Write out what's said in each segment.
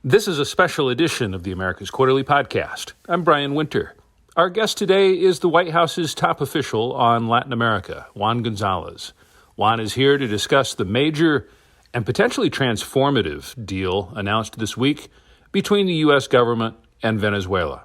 This is a special edition of the America's Quarterly Podcast. I'm Brian Winter. Our guest today is the White House's top official on Latin America, Juan Gonzalez. Juan is here to discuss the major and potentially transformative deal announced this week between the U.S. government and Venezuela.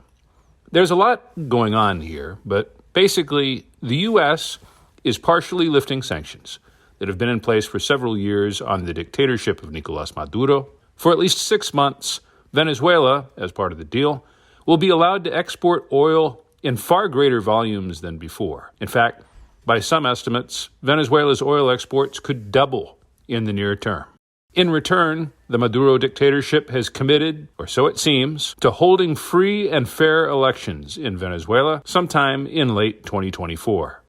There's a lot going on here, but basically the U.S. is partially lifting sanctions that have been in place for several years on the dictatorship of Nicolás Maduro. For at least 6 months, Venezuela, as part of the deal, will be allowed to export oil in far greater volumes than before. In fact, by some estimates, Venezuela's oil exports could double in the near term. In return, the Maduro dictatorship has committed, or so it seems, to holding free and fair elections in Venezuela sometime in late 2024.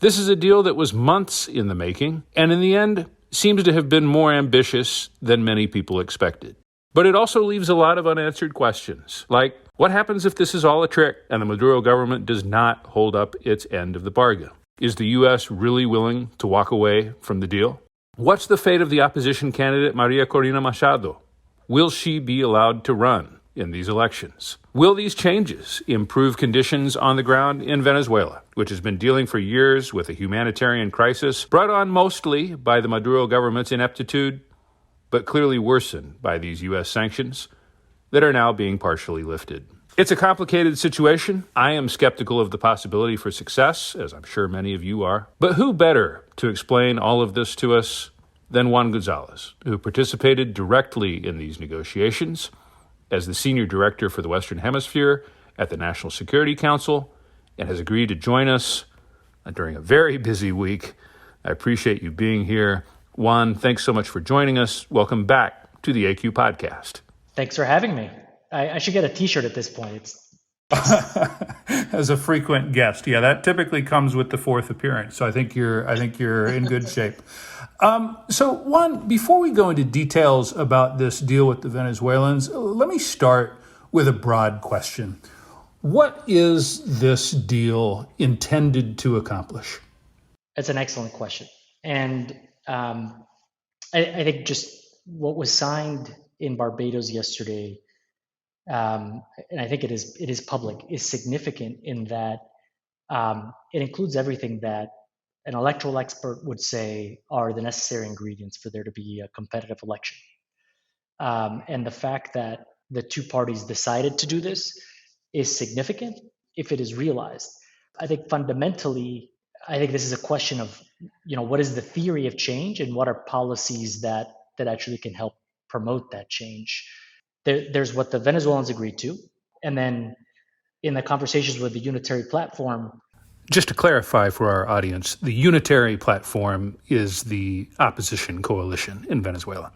This is a deal that was months in the making, and in the end, seems to have been more ambitious than many people expected. But it also leaves a lot of unanswered questions, like what happens if this is all a trick and the Maduro government does not hold up its end of the bargain? Is the U.S. really willing to walk away from the deal? What's the fate of the opposition candidate María Corina Machado? Will she be allowed to run in these elections? Will these changes improve conditions on the ground in Venezuela, which has been dealing for years with a humanitarian crisis brought on mostly by the Maduro government's ineptitude, but clearly worsened by these U.S. sanctions that are now being partially lifted? It's a complicated situation. I am skeptical of the possibility for success, as I'm sure many of you are. But who better to explain all of this to us than Juan Gonzalez, who participated directly in these negotiations as the senior director for the Western Hemisphere at the National Security Council, and has agreed to join us during a very busy week. I appreciate you being here. Juan, thanks so much for joining us. Welcome back to the AQ Podcast. Thanks for having me. I should get a T-shirt at this point. As a frequent guest, yeah, that typically comes with the fourth appearance. So I think you're in good shape. So Juan, before we go into details about this deal with the Venezuelans, let me start with a broad question. What is this deal intended to accomplish? That's an excellent question, and I think just what was signed in Barbados yesterday. And I think it is public, is significant in that it includes everything that an electoral expert would say are the necessary ingredients for there to be a competitive election. And the fact that the two parties decided to do this is significant if it is realized. I think fundamentally, this is a question of, what is the theory of change and what are policies that actually can help promote that change. There's what the Venezuelans agreed to, and then in the conversations with the unitary platform. Just to clarify for our audience, the unitary platform is the opposition coalition in Venezuela.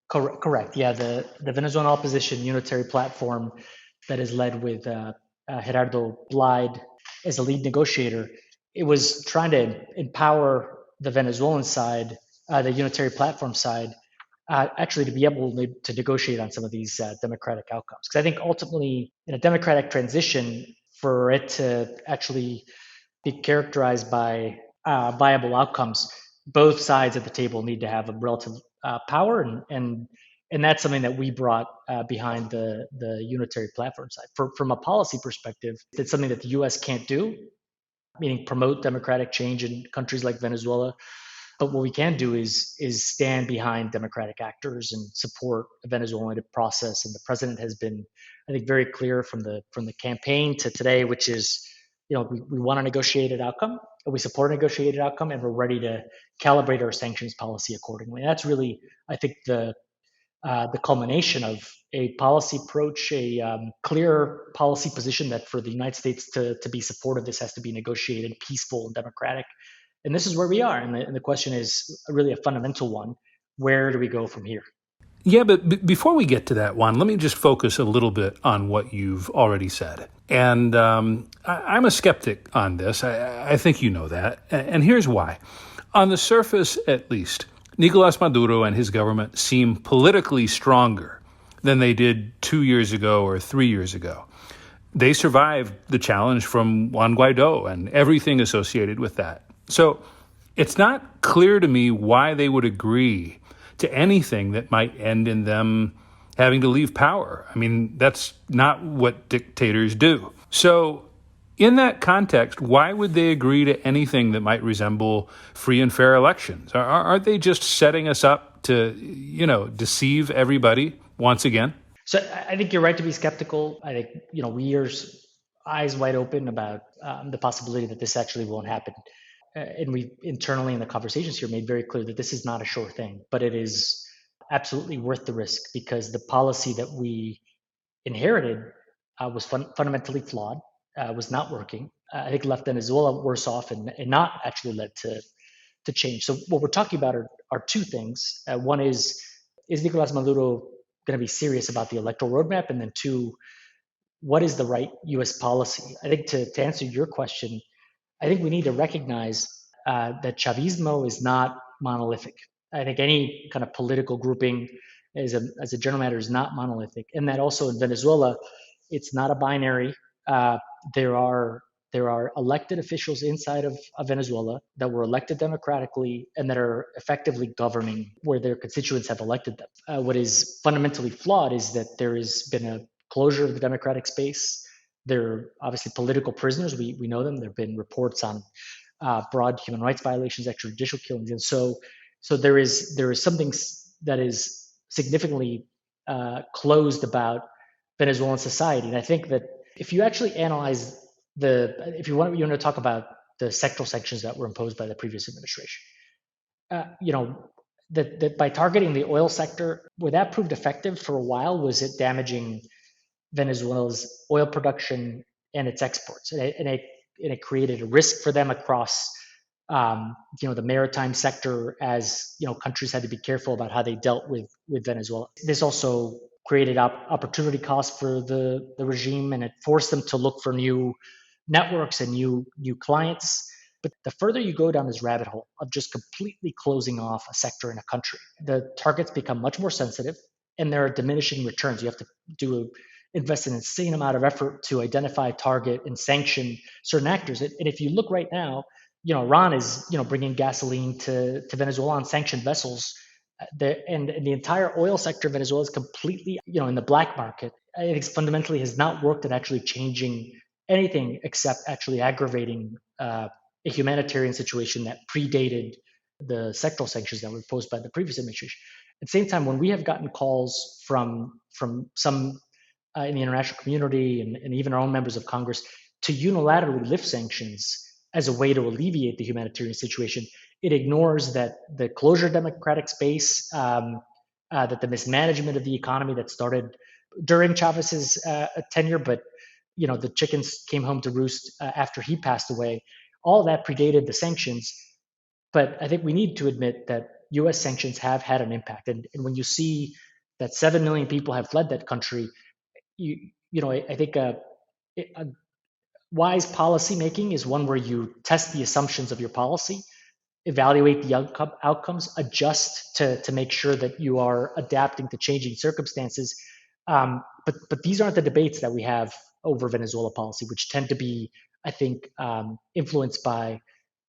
Correct. Yeah, the Venezuelan opposition unitary platform that is led with Gerardo Blyde as the lead negotiator. It was trying to empower the Venezuelan side, the unitary platform side, actually to be able to negotiate on some of these democratic outcomes. Because I think ultimately in a democratic transition, for it to actually be characterized by viable outcomes, both sides at the table need to have a relative power, and that's something that we brought behind the unitary platform side. From a policy perspective, it's something that the U.S. can't do, meaning promote democratic change in countries like Venezuela. But what we can do is stand behind democratic actors and support the Venezuelan process. And the president has been, I think, very clear from the campaign to today, which is, we want a negotiated outcome, and we support a negotiated outcome, and we're ready to calibrate our sanctions policy accordingly. And that's really, I think, the culmination of a policy approach, a clear policy position that for the United States to be supportive, this has to be negotiated, peaceful, and democratic. And this is where we are. And the question is really a fundamental one. Where do we go from here? Yeah, but before we get to that one, let me just focus a little bit on what you've already said. And I'm a skeptic on this. I think you know that. And here's why. On the surface, at least, Nicolás Maduro and his government seem politically stronger than they did 2 years ago or 3 years ago. They survived the challenge from Juan Guaidó and everything associated with that. So it's not clear to me why they would agree to anything that might end in them having to leave power. I mean, that's not what dictators do. So in that context, why would they agree to anything that might resemble free and fair elections? Aren't they just setting us up to, deceive everybody once again? So I think you're right to be skeptical. I think, we are eyes wide open about the possibility that this actually won't happen. And we internally in the conversations here made very clear that this is not a sure thing, but it is absolutely worth the risk because the policy that we inherited was fundamentally flawed, was not working. I think left Venezuela worse off and not actually led to change. So what we're talking about are two things. One is Nicolás Maduro going to be serious about the electoral roadmap? And then two, what is the right U.S. policy? I think to answer your question, I think we need to recognize that Chavismo is not monolithic. I think any kind of political grouping as a general matter is not monolithic. And that also in Venezuela, it's not a binary. There are elected officials inside of Venezuela that were elected democratically and that are effectively governing where their constituents have elected them. What is fundamentally flawed is that there has been a closure of the democratic space. There are obviously political prisoners. We know them. There have been reports on broad human rights violations, extrajudicial killings, and so there is something that is significantly closed about Venezuelan society. And I think that if you actually analyze if you want to talk about the sectoral sanctions that were imposed by the previous administration, that by targeting the oil sector, where that proved effective for a while, was it damaging Venezuela's oil production and its exports, and it created a risk for them across the maritime sector as countries had to be careful about how they dealt with Venezuela. This also created opportunity costs for the regime, and it forced them to look for new networks and new clients. But the further you go down this rabbit hole of just completely closing off a sector in a country, the targets become much more sensitive, and there are diminishing returns. You have to invest an insane amount of effort to identify, target, and sanction certain actors. And if you look right now, Iran is bringing gasoline to Venezuela on sanctioned vessels. And the entire oil sector of Venezuela is completely in the black market. I think fundamentally has not worked at actually changing anything except actually aggravating a humanitarian situation that predated the sectoral sanctions that were imposed by the previous administration. At the same time, when we have gotten calls from some in the international community and even our own members of Congress to unilaterally lift sanctions as a way to alleviate the humanitarian situation, it ignores that the closure of democratic space, that the mismanagement of the economy that started during Chavez's tenure, but the chickens came home to roost after he passed away. All that predated the sanctions. But I think we need to admit that U.S. sanctions have had an impact. And when you see that 7 million people have fled that country, I think a wise policy making is one where you test the assumptions of your policy, evaluate the outcomes, adjust to make sure that you are adapting to changing circumstances. But these aren't the debates that we have over Venezuela policy, which tend to be, I think, influenced by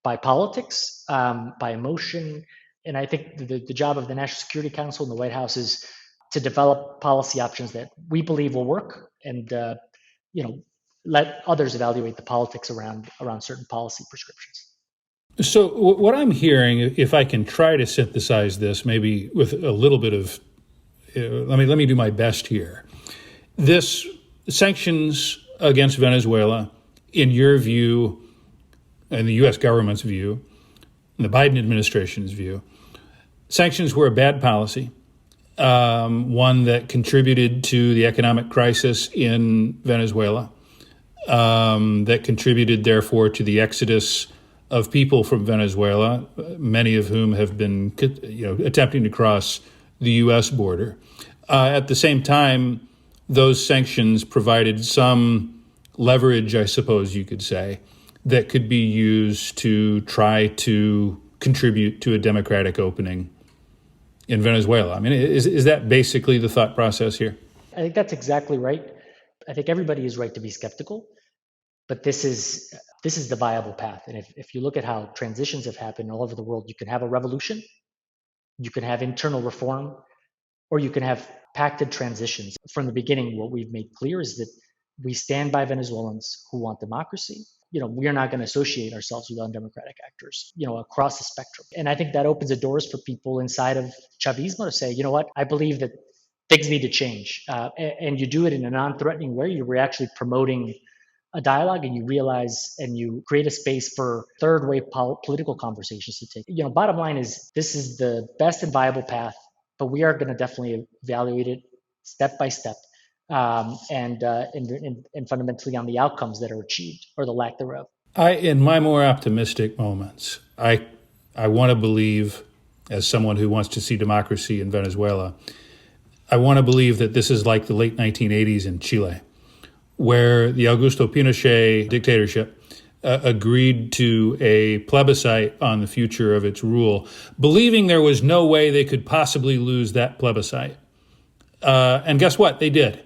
politics, by emotion. And I think the job of the National Security Council and the White House is to develop policy options that we believe will work, and let others evaluate the politics around certain policy prescriptions. So what I'm hearing, if I can try to synthesize this, maybe with a little bit of, let me do my best here. This sanctions against Venezuela, in your view, and the U.S. government's view, and the Biden administration's view, sanctions were a bad policy, one that contributed to the economic crisis in Venezuela, that contributed, therefore, to the exodus of people from Venezuela, many of whom have been attempting to cross the U.S. border. At the same time, those sanctions provided some leverage, I suppose you could say, that could be used to try to contribute to a democratic opening in Venezuela. I mean, is that basically the thought process here? I think that's exactly right. I think everybody is right to be skeptical, but this is the viable path. And if you look at how transitions have happened all over the world, you can have a revolution, you can have internal reform, or you can have pacted transitions. From the beginning, what we've made clear is that we stand by Venezuelans who want democracy. We are not going to associate ourselves with undemocratic actors, across the spectrum. And I think that opens the doors for people inside of Chavismo to say, you know what, I believe that things need to change. And you do it in a non-threatening way. You're actually promoting a dialogue, and you realize and you create a space for third way political conversations to take. Bottom line is this is the best and viable path, but we are going to definitely evaluate it step by step, and fundamentally on the outcomes that are achieved or the lack thereof. In my more optimistic moments, I want to believe, as someone who wants to see democracy in Venezuela, I want to believe that this is like the late 1980s in Chile, where the Augusto Pinochet dictatorship agreed to a plebiscite on the future of its rule, believing there was no way they could possibly lose that plebiscite. And guess what? They did.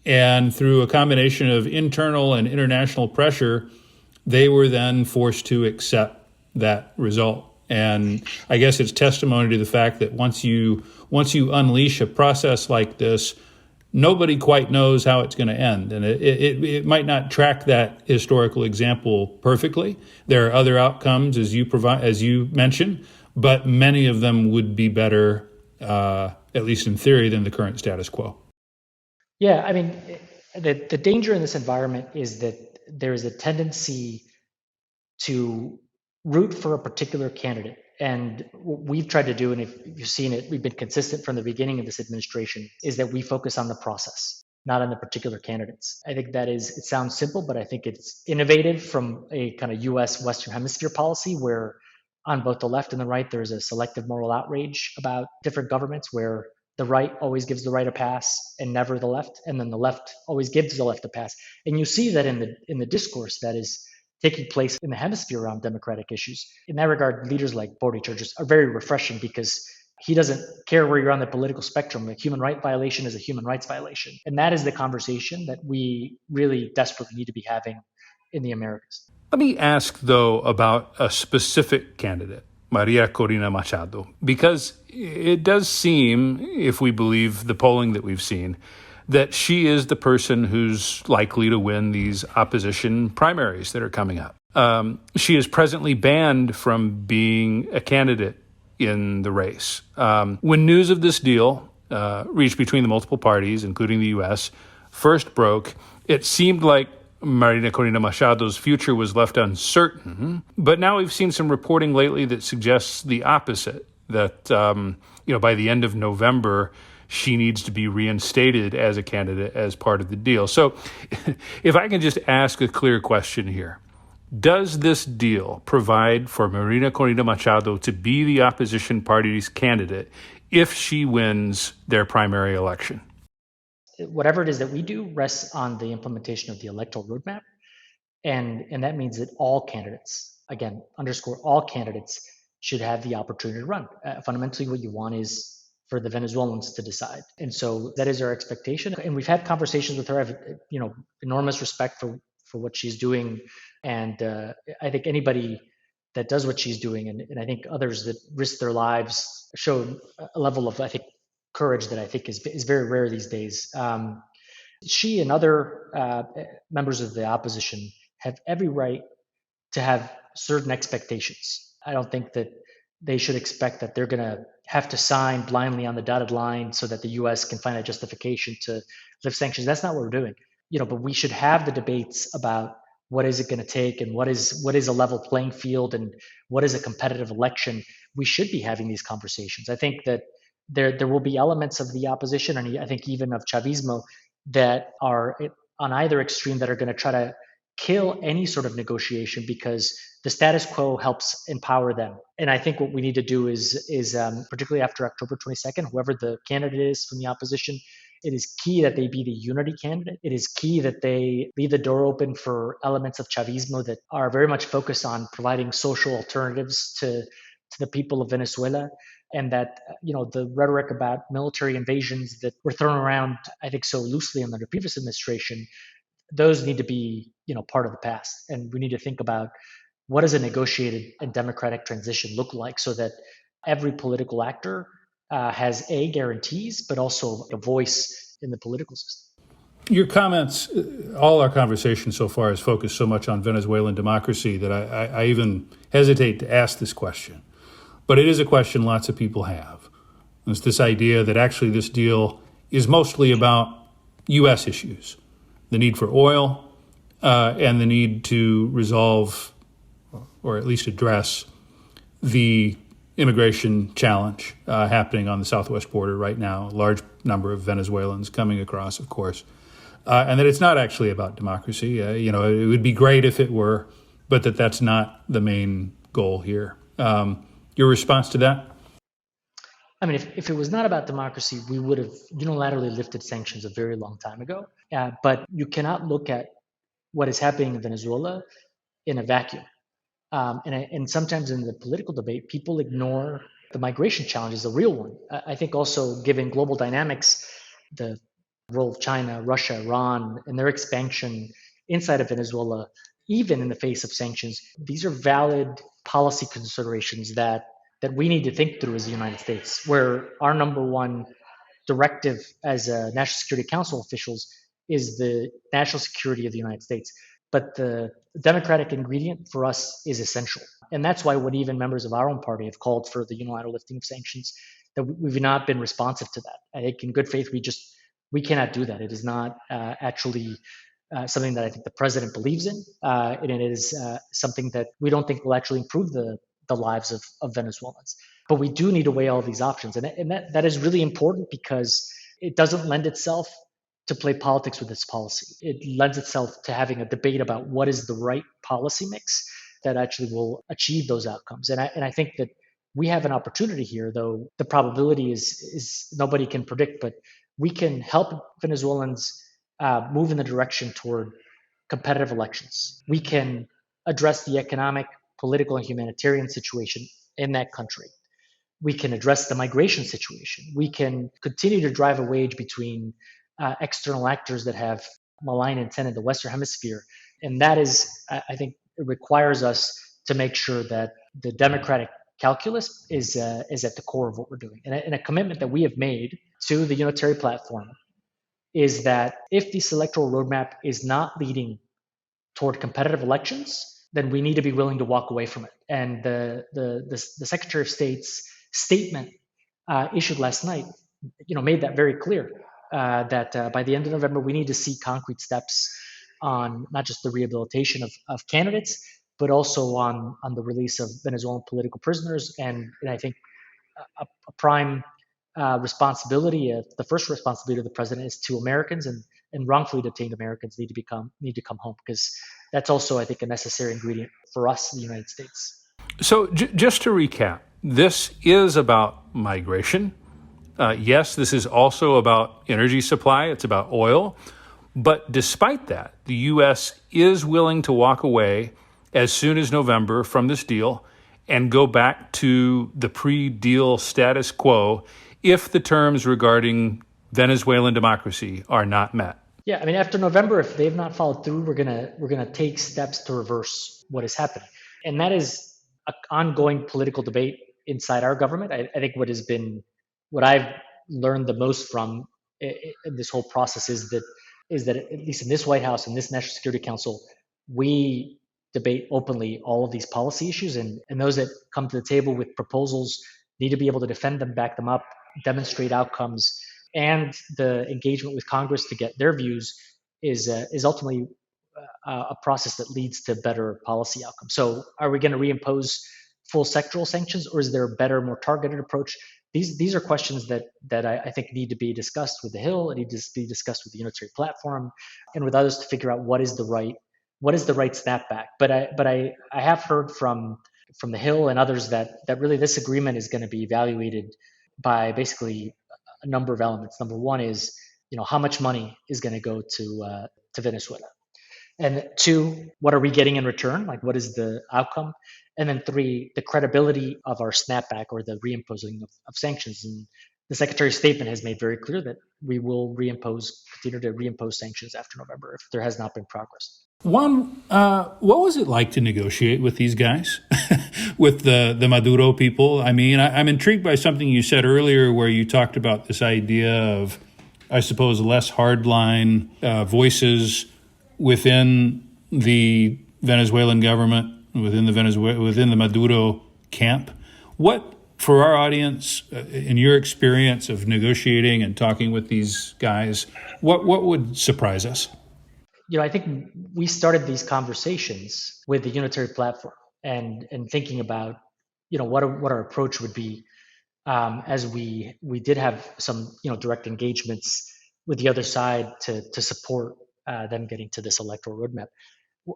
And through a combination of internal and international pressure, they were then forced to accept that result. And I guess it's testimony to the fact that once you unleash a process like this, nobody quite knows how it's going to end. And it might not track that historical example perfectly. There are other outcomes, as you mentioned, but many of them would be better, at least in theory, than the current status quo. Yeah, I mean, the danger in this environment is that there is a tendency to root for a particular candidate. And what we've tried to do, and if you've seen it, we've been consistent from the beginning of this administration, is that we focus on the process, not on the particular candidates. I think it sounds simple, but I think it's innovative from a kind of U.S. Western Hemisphere policy where on both the left and the right, there's a selective moral outrage about different governments where the right always gives the right a pass and never the left, and then the left always gives the left a pass. And you see that in the discourse that is taking place in the hemisphere around democratic issues. In that regard, leaders like Boric are very refreshing because he doesn't care where you're on the political spectrum. A human right violation is a human rights violation. And that is the conversation that we really desperately need to be having in the Americas. Let me ask, though, about a specific candidate, María Corina Machado, because it does seem, if we believe the polling that we've seen, that she is the person who's likely to win these opposition primaries that are coming up. She is presently banned from being a candidate in the race. When news of this deal reached between the multiple parties, including the U.S., first broke, it seemed like María Corina Machado's future was left uncertain. But now we've seen some reporting lately that suggests the opposite, that by the end of November, she needs to be reinstated as a candidate as part of the deal. So if I can just ask a clear question here, does this deal provide for María Corina Machado to be the opposition party's candidate if she wins their primary election? Whatever it is that we do rests on the implementation of the electoral roadmap. And that means that all candidates, again, underscore all candidates, should have the opportunity to run. Fundamentally, what you want is for the Venezuelans to decide. And so that is our expectation. And we've had conversations with her. I have, enormous respect for what she's doing. And I think anybody that does what she's doing, and I think others that risk their lives, show a level of, I think, courage that I think is very rare these days. She and other members of the opposition have every right to have certain expectations. I don't think that they should expect that they're going to have to sign blindly on the dotted line so that the U.S. can find a justification to lift sanctions. That's not what we're doing. But we should have the debates about what is it going to take and what is a level playing field and what is a competitive election. We should be having these conversations. I think that there will be elements of the opposition, and I think even of Chavismo, that are on either extreme that are going to try to kill any sort of negotiation because the status quo helps empower them. And I think what we need to do is particularly after October 22nd, whoever the candidate is from the opposition, it is key that they be the unity candidate. It is key that they leave the door open for elements of Chavismo that are very much focused on providing social alternatives to the people of Venezuela. And that, the rhetoric about military invasions that were thrown around, I think, so loosely under the previous administration, those need to be, part of the past. And we need to think about what does a negotiated and democratic transition look like so that every political actor has guarantees, but also a voice in the political system. Your comments, all our conversation so far has focused so much on Venezuelan democracy that I even hesitate to ask this question. But it is a question lots of people have. It's this idea that actually this deal is mostly about U.S. issues, the need for oil and the need to resolve or at least address the immigration challenge happening on the southwest border right now, a large number of Venezuelans coming across, of course, and that it's not actually about democracy. It would be great if it were, but that's not the main goal here. Your response to that? I mean, if it was not about democracy, we would have unilaterally lifted sanctions a very long time ago. But you cannot look at what is happening in Venezuela in a vacuum. And sometimes in the political debate, people ignore the migration challenge is a real one. I think also given global dynamics, the role of China, Russia, Iran, and their expansion inside of Venezuela, even in the face of sanctions, these are valid policy considerations that we need to think through as the United States, where our number one directive as National Security Council officials is the national security of the United States. But the democratic ingredient for us is essential. And that's why when even members of our own party have called for the unilateral lifting of sanctions, that we've not been responsive to that. I think in good faith, we cannot do that. It is not actually something that I think the president believes in. And it is something that we don't think will actually improve the lives of Venezuelans. But we do need to weigh all these options. And that is really important because it doesn't lend itself to play politics with this policy. It lends itself to having a debate about what is the right policy mix that actually will achieve those outcomes. And I think that we have an opportunity here, though the probability is nobody can predict, but we can help Venezuelans move in the direction toward competitive elections. We can address the economic, political, and humanitarian situation in that country. We can address the migration situation. We can continue to drive a wedge between external actors that have malign intent in the Western Hemisphere. And that is, I think, it requires us to make sure that the democratic calculus is at the core of what we're doing. And a commitment that we have made to the unitary platform is that if this electoral roadmap is not leading toward competitive elections, then we need to be willing to walk away from it. And the Secretary of State's statement issued last night, made that very clear. That by the end of November, we need to see concrete steps on not just the rehabilitation of candidates, but also on the release of Venezuelan political prisoners. And I think a prime responsibility, the first responsibility of the president is to Americans, and wrongfully detained Americans need to come home, because that's also, I think, a necessary ingredient for us in the United States. So just to recap, this is about migration. Yes, this is also about energy supply. It's about oil. But despite that, the U.S. is willing to walk away as soon as November from this deal and go back to the pre-deal status quo if the terms regarding Venezuelan democracy are not met. Yeah, I mean, after November, if they've not followed through, we're gonna take steps to reverse what is happening, and that is an ongoing political debate inside our government. I think what I've learned the most from this whole process is that at least in this White House and this National Security Council, we debate openly all of these policy issues, and those that come to the table with proposals need to be able to defend them, back them up, demonstrate outcomes, and the engagement with Congress to get their views is ultimately a process that leads to better policy outcomes. So are we going to reimpose full sectoral sanctions, or is there a better, more targeted approach? These are questions that I think need to be discussed with the Hill, and need to be discussed with the unitary platform and with others to figure out what is the right snapback. But I have heard from the Hill and others that really this agreement is going to be evaluated by basically a number of elements. Number one is, how much money is going to go to Venezuela, and two, what are we getting in return? Like, what is the outcome? And then three, the credibility of our snapback or the reimposing of sanctions. And the Secretary's statement has made very clear that we will continue to reimpose sanctions after November if there has not been progress. Juan, what was it like to negotiate with these guys, with the Maduro people? I mean, I'm intrigued by something you said earlier where you talked about this idea of, I suppose, less hardline voices within the Venezuelan government, within the Maduro camp. What, for our audience, in your experience of negotiating and talking with these guys, what would surprise us? I think we started these conversations with the unitary platform and thinking about, what our approach would be, as we did have some, direct engagements with the other side to support them getting to this electoral roadmap.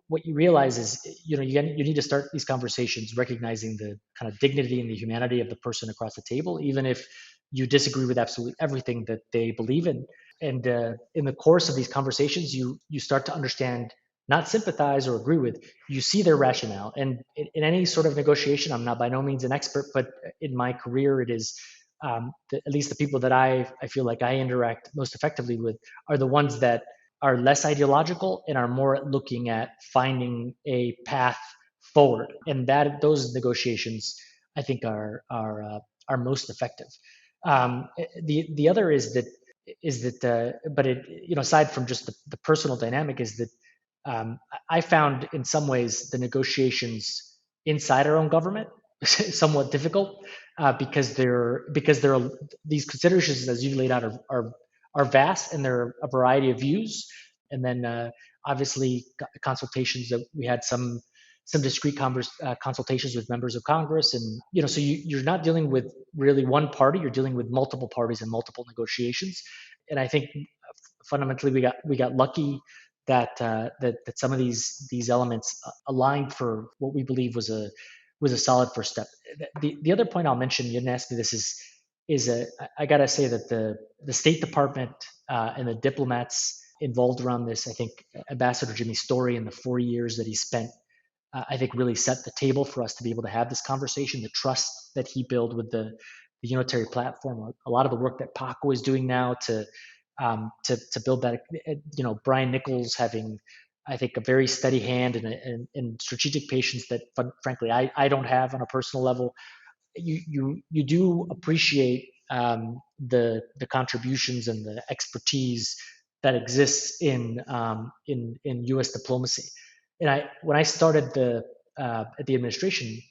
What you realize is, you need to start these conversations recognizing the kind of dignity and the humanity of the person across the table, even if you disagree with absolutely everything that they believe in. And in the course of these conversations, you start to understand, not sympathize or agree with, you see their rationale. And in any sort of negotiation, I'm not by no means an expert, but in my career, it is at least the people that I feel like I interact most effectively with are the ones that are less ideological and are more looking at finding a path forward. And that those negotiations, I think, are most effective. The other is that but it, aside from just the personal dynamic, is that I found in some ways the negotiations inside our own government somewhat difficult, because there are these considerations, as you laid out, are vast, and there are a variety of views. And then obviously consultations, that we had some discrete consultations with members of Congress, and so you're not dealing with really one party, you're dealing with multiple parties and multiple negotiations. And I think fundamentally we got lucky that some of these elements aligned for what we believe was a solid first step. The other point I'll mention, you didn't ask me this, I gotta say that the State Department and the diplomats involved around this, I think Ambassador Jimmy Story, in the 4 years that he spent, I think really set the table for us to be able to have this conversation. The trust that he built with the unitary platform, a lot of the work that Paco is doing now to build that, Brian Nichols having, I think, a very steady hand and strategic patience that, frankly, I don't have on a personal level. You do appreciate the contributions and the expertise that exists in U.S. diplomacy. And when I started at the administration,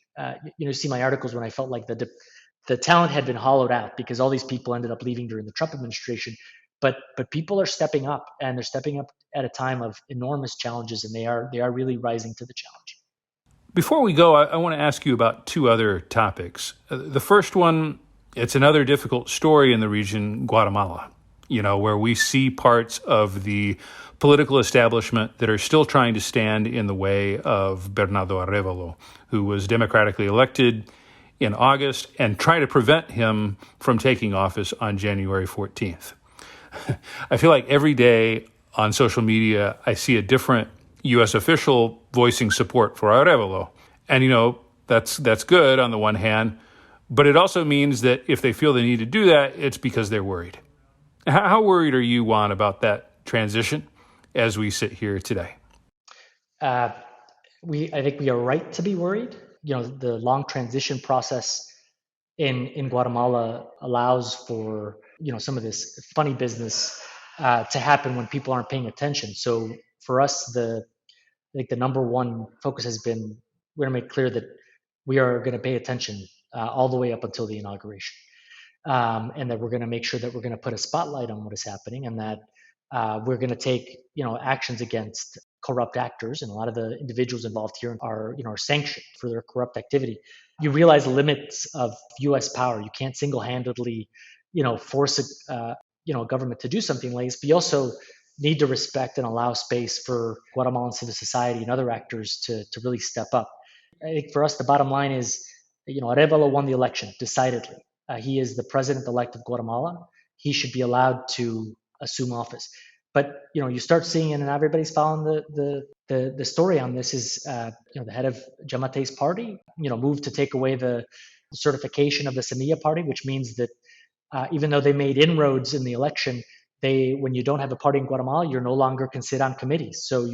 see my articles when I felt like the talent had been hollowed out because all these people ended up leaving during the Trump administration. But people are stepping up, and they're stepping up at a time of enormous challenges, and they are really rising to the challenge. Before we go, I want to ask you about two other topics. The first one, it's another difficult story in the region, Guatemala, where we see parts of the political establishment that are still trying to stand in the way of Bernardo Arévalo, who was democratically elected in August, and try to prevent him from taking office on January 14th. I feel like every day on social media, I see a different U.S. official voicing support for Arévalo. And, that's good on the one hand, but it also means that if they feel they need to do that, it's because they're worried. How worried are you, Juan, about that transition as we sit here today? I think we are right to be worried. The long transition process in Guatemala allows for, some of this funny business to happen when people aren't paying attention. So for us, I think the number one focus has been, we're going to make clear that we are going to pay attention all the way up until the inauguration. And that we're going to make sure that we're going to put a spotlight on what is happening, and that we're going to take, actions against corrupt actors. And a lot of the individuals involved here are sanctioned for their corrupt activity. You realize the limits of U.S. power. You can't single-handedly, force a government to do something like this, but you also need to respect and allow space for Guatemalan civil society and other actors to really step up. I think for us, the bottom line is, Arévalo won the election decidedly. He is the president-elect of Guatemala. He should be allowed to assume office. But you start seeing, and everybody's following the story on this, is the head of Jamate's party moved to take away the certification of the Semilla party, which means that even though they made inroads in the election, when you don't have a party in Guatemala, you're no longer can sit on committees. So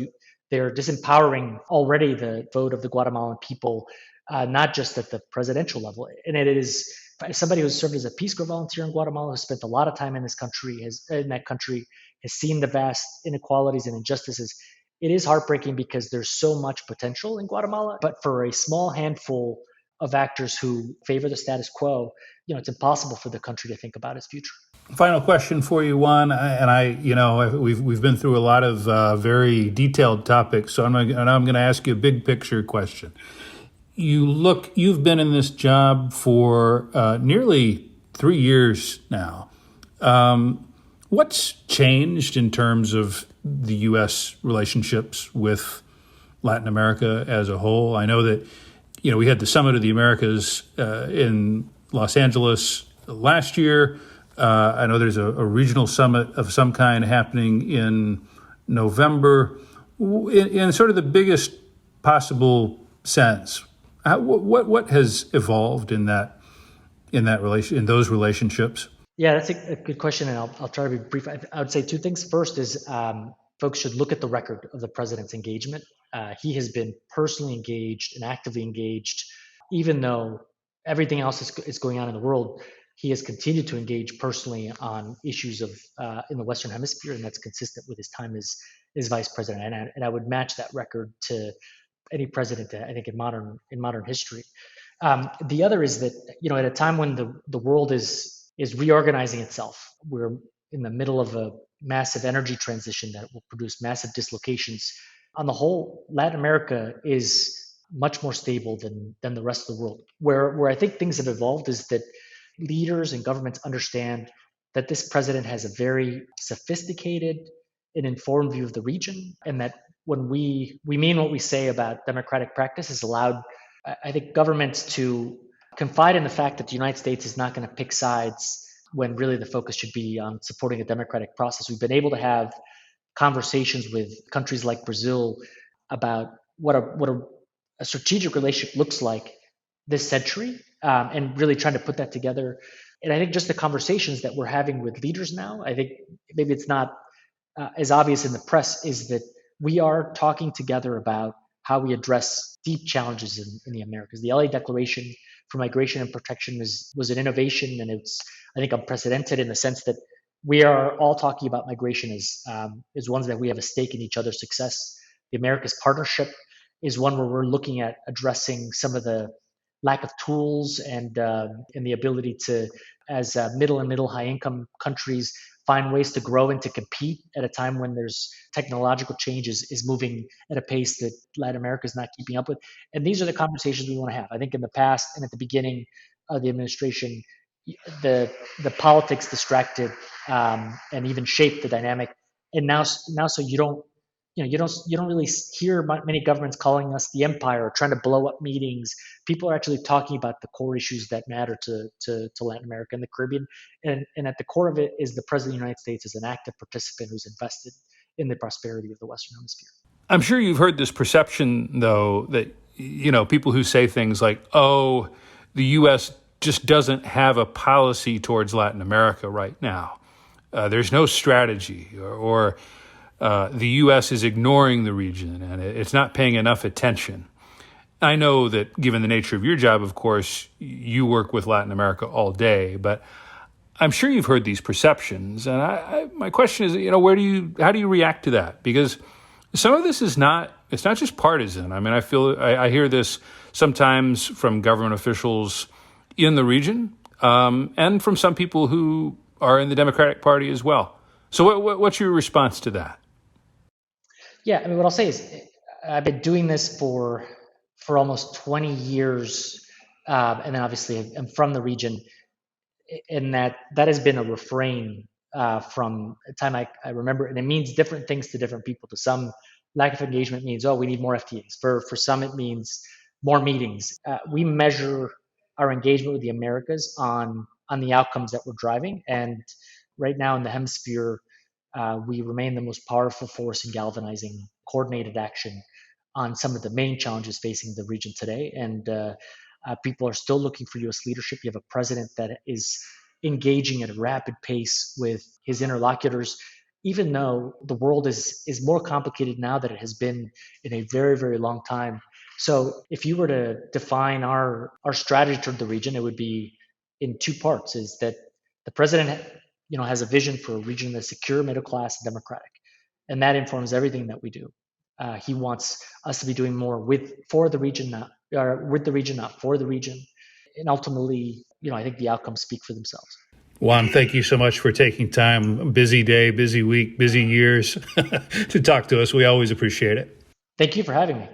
they're disempowering already the vote of the Guatemalan people, not just at the presidential level. And it is, as somebody who's served as a Peace Corps volunteer in Guatemala, who spent a lot of time in this country, has seen the vast inequalities and injustices. It is heartbreaking because there's so much potential in Guatemala, but for a small handful of actors who favor the status quo, it's impossible for the country to think about its future. Final question for you, Juan, we've been through a lot of very detailed topics, so I'm going to ask you a big picture question. You've been in this job for nearly 3 years now. What's changed in terms of the U.S. relationships with Latin America as a whole? I know that, we had the Summit of the Americas in Los Angeles last year. I know there's a regional summit of some kind happening in November. In sort of the biggest possible sense, what has evolved in those relationships? Yeah, that's a good question, and I'll try to be brief. I would say two things. First is folks should look at the record of the president's engagement. He has been personally engaged and actively engaged, even though everything else is going on in the world. He has continued to engage personally on issues of in the Western Hemisphere, and that's consistent with his time as vice president. And I would match that record to any president, I think, in modern history. The other is that at a time when the world is reorganizing itself, we're in the middle of a massive energy transition that will produce massive dislocations. On the whole, Latin America is much more stable than the rest of the world. Where I think things have evolved is that leaders and governments understand that this president has a very sophisticated and informed view of the region, and that when we mean what we say about democratic practice has allowed, I think, governments to confide in the fact that the United States is not going to pick sides when really the focus should be on supporting a democratic process. We've been able to have conversations with countries like Brazil about what a strategic relationship looks like this century, and really trying to put that together. And I think just the conversations that we're having with leaders now, I think maybe it's not as obvious in the press, is that we are talking together about how we address deep challenges in the Americas. The LA Declaration for Migration and Protection was an innovation, and it's, I think, unprecedented in the sense that we are all talking about migration as ones that we have a stake in each other's success. The Americas Partnership is one where we're looking at addressing some of the lack of tools and the ability to, as middle and high income countries, find ways to grow and to compete at a time when there's technological change is moving at a pace that Latin America is not keeping up with. And these are the conversations we want to have. I think in the past and at the beginning of the administration, the politics distracted and even shaped the dynamic. And now so you don't really hear many governments calling us the empire or trying to blow up meetings. People are actually talking about the core issues that matter to Latin America and the Caribbean. And at the core of it is the President of the United States as an active participant who's invested in the prosperity of the Western Hemisphere. I'm sure you've heard this perception, though, that, people who say things like, oh, the U.S. just doesn't have a policy towards Latin America right now. There's no strategy, or the U.S. is ignoring the region and it's not paying enough attention. I know that given the nature of your job, of course, you work with Latin America all day, but I'm sure you've heard these perceptions. And my question is, how do you react to that? Because some of this it's not just partisan. I mean, I hear this sometimes from government officials in the region, and from some people who are in the Democratic Party as well. So what's your response to that? Yeah, I mean, what I'll say is I've been doing this for almost 20 years, and then obviously I'm from the region, and that has been a refrain from the time I remember, and it means different things to different people. To some, lack of engagement means, oh, we need more FTAs. For some, it means more meetings. We measure our engagement with the Americas on the outcomes that we're driving, and right now in the hemisphere, we remain the most powerful force in galvanizing coordinated action on some of the main challenges facing the region today. And people are still looking for U.S. leadership. You have a president that is engaging at a rapid pace with his interlocutors, even though the world is more complicated now than it has been in a very, very long time. So if you were to define our strategy toward the region, it would be in two parts: is that the president has a vision for a region that's secure, middle class, and democratic, and that informs everything that we do. He wants us to be doing more for the region, with the region, not for the region. And ultimately, I think the outcomes speak for themselves. Juan, thank you so much for taking time. Busy day, busy week, busy years to talk to us. We always appreciate it. Thank you for having me.